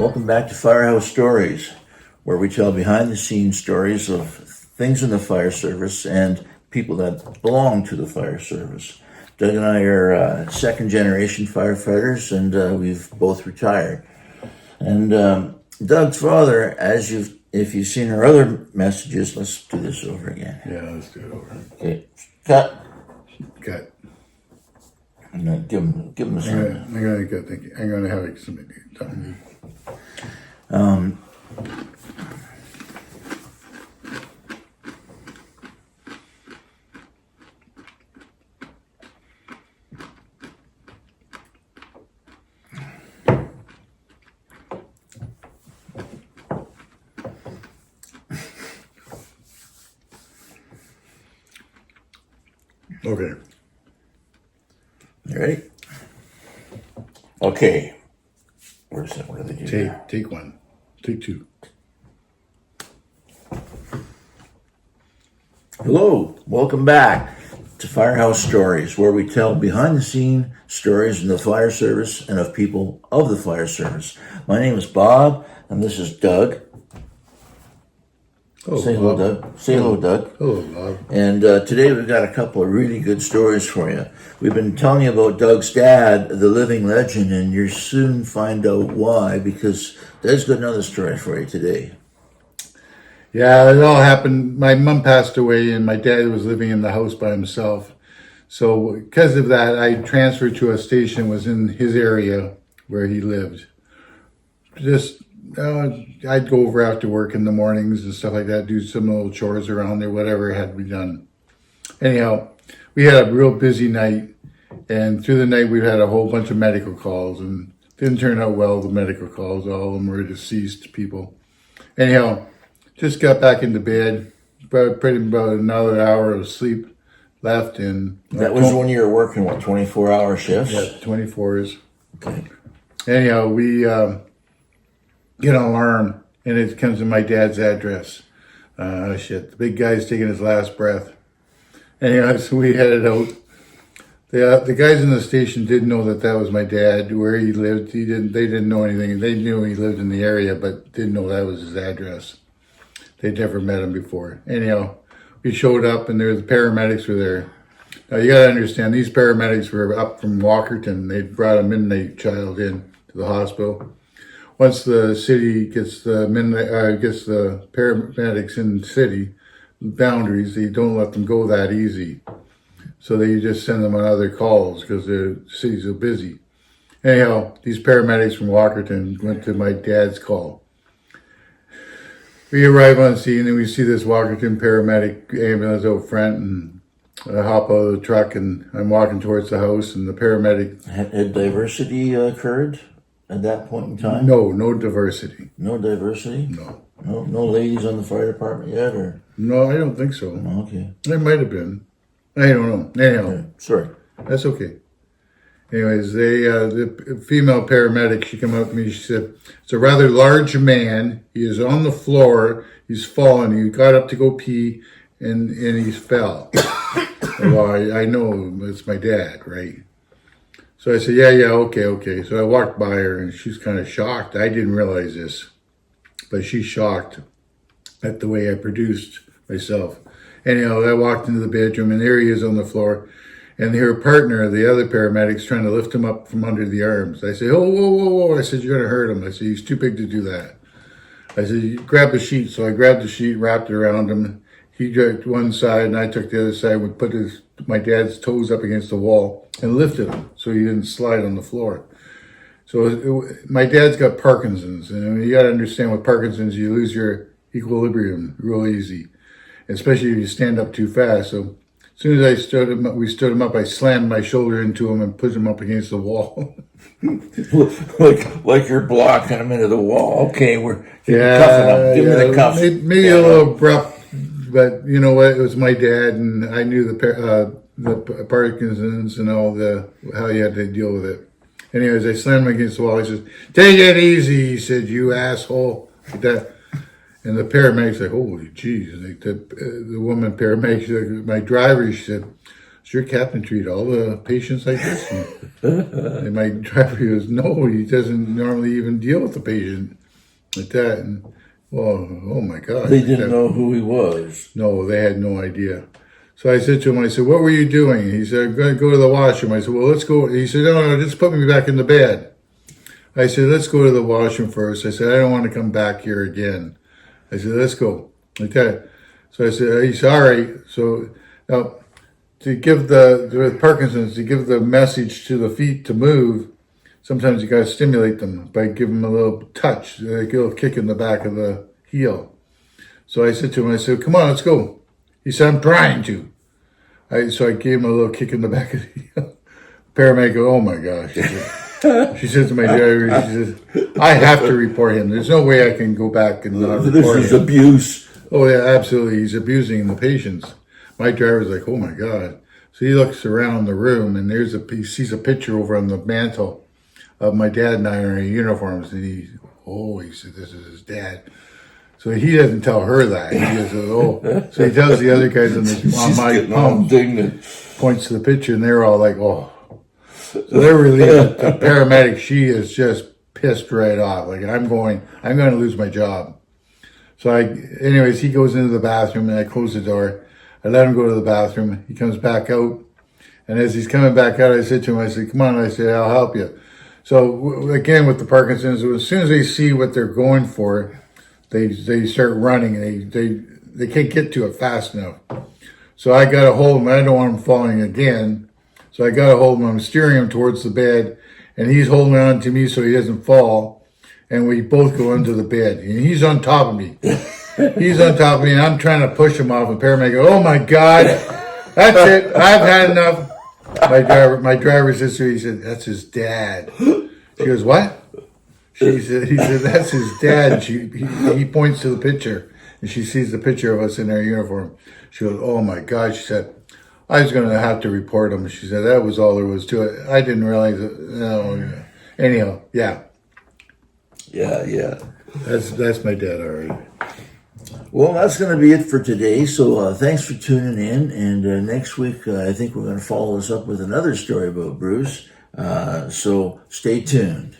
Welcome back to Firehouse Stories, where we tell behind-the-scenes stories of things in the fire service and people that belong to the fire service. Doug and I are second-generation firefighters, and we've both retired. And Doug's father, if you've seen our other messages, let's do this over again. Yeah, let's do it over. Okay, cut. Cut. No, give him a second. I'm gonna go. Thank you. I'm gonna have it submitted. Okay. You ready? Okay. Where's that? What do they do? Take one. Take two. Hello, welcome back to Firehouse Stories, where we tell behind-the-scene stories in the fire service and of people of the fire service. My name is Bob, and this is Doug. Oh, Say hello, Doug. Say hello, Doug. Hello, Bob. And today we've got a couple of really good stories for you. We've been telling you about Doug's dad, the living legend, and you'll soon find out why, because Doug's got another story for you today. Yeah, it all happened. My mom passed away, and my dad was living in the house by himself. So because of that, I transferred to a station that was in his area where he lived. I'd go over after work in the mornings and stuff like that, do some little chores around there, whatever had to be done. Anyhow, we had a real busy night, and through the night we had a whole bunch of medical calls, and didn't turn out well, the medical calls. All of them were deceased people. Anyhow, just got back into bed, about another hour of sleep left. And That was when you were working, 24-hour shifts? Yeah, 24s. Okay. Anyhow, we get an alarm, and it comes to my dad's address. The big guy's taking his last breath. Anyhow, so we headed out. The guys in the station didn't know that was my dad, where he lived. They didn't know anything. They knew he lived in the area, but didn't know that was his address. They'd never met him before. Anyhow, we showed up, and the paramedics were there. Now, you gotta understand, these paramedics were up from Walkerton. They brought a midnight child in to the hospital. Once the city gets the paramedics in the city boundaries, they don't let them go that easy. So they just send them on other calls because the city's so busy. Anyhow, these paramedics from Walkerton went to my dad's call. We arrive on scene and we see this Walkerton paramedic ambulance out front, and I hop out of the truck and I'm walking towards the house, and the paramedic... Had diversity occurred at that point in time? No diversity. No diversity? No. No ladies on the fire department yet, or? No, I don't think so. Okay. There might have been. I don't know. Anyhow, Okay. Sorry. that's okay. Anyways, the female paramedic, she came up to me, she said, "It's a rather large man. He is on the floor. He's fallen. He got up to go pee, and he fell." Well, I know it's my dad, right? So I said, yeah, okay. So I walked by her, and she's kind of shocked. I didn't realize this, but she's shocked at the way I produced myself. Anyhow, I walked into the bedroom, and there he is on the floor. And her partner, the other paramedics, trying to lift him up from under the arms. I said, "Oh, whoa. I said, "You're going to hurt him." I said, "He's too big to do that." I said, "You grab the sheet." So I grabbed the sheet, wrapped it around him. He took one side, and I took the other side. We put my dad's toes up against the wall and lifted him so he didn't slide on the floor. So my dad's got Parkinson's. And you got to understand, with Parkinson's, you lose your equilibrium real easy, especially if you stand up too fast. So as soon as we stood him up, I slammed my shoulder into him and put him up against the wall. like you're blocking him into the wall. Okay, cuffing him. Give me the cuffs. Maybe a little abrupt, but you know what? It was my dad, and I knew the Parkinson's and how you had to deal with it. Anyways, I slammed him against the wall. He says, "Take it easy," he said, "you asshole." Like that. And the paramedic's like, "Holy jeez." Like the woman paramedic, my driver, she said, does your captain treat all the patients like this? And my driver goes, no, he doesn't normally even deal with the patient like that. And, well, oh my God. They didn't know who he was. No, they had no idea. So I said to him, I said, what were you doing? He said, I'm going to go to the washroom. I said, well, let's go. He said, no, just put me back in the bed. I said, let's go to the washroom first. I said, I don't want to come back here again. I said, let's go. Like that. So I said, he said, all right. So now, to give with Parkinson's, to give the message to the feet to move, sometimes you got to stimulate them by giving them a little touch, like a little kick in the back of the heel. So I said to him, I said, come on, let's go. He said, I'm trying to. So I gave him a little kick in the back of the heel. Paramedic goes, oh my gosh. She said to my driver, she says, I have to report him. There's no way I can go back and not report This is him. abuse. Oh yeah, absolutely. He's abusing the patients. My driver's like, oh my God. So he looks around the room and he sees a picture over on the mantle of my dad and I in our uniforms. And he said, this is his dad. So he doesn't tell her that. He just says, oh. So he tells the other guys on my pump, points to the picture, and they're all like, oh. So they're relieved. The paramedic, she is just pissed right off. Like, I'm going to lose my job. So anyways, he goes into the bathroom and I close the door. I let him go to the bathroom. He comes back out. And as he's coming back out, I said to him, I said, come on. I said, I'll help you. So again, with the Parkinson's, as soon as they see what they're going for, they start running. They can't get to it fast enough. So I got a hold of him. I don't want him falling again. So I got a hold of him. I'm steering him towards the bed. And he's holding on to me so he doesn't fall. And we both go into the bed. And he's on top of me. He's on top of me. And I'm trying to push him off. And the paramedic goes, oh my God. That's it. I've had enough. My driver sister, he said, that's his dad. She goes, what? He said, that's his dad. He points to the picture, and she sees the picture of us in our uniform. She goes, oh my God. She said, I was going to have to report him. She said, that was all there was to it. I didn't realize it. No. Anyhow, yeah. Yeah. That's my dad, all right. Well, that's going to be it for today. So thanks for tuning in. And next week, I think we're going to follow this up with another story about Bruce. So stay tuned.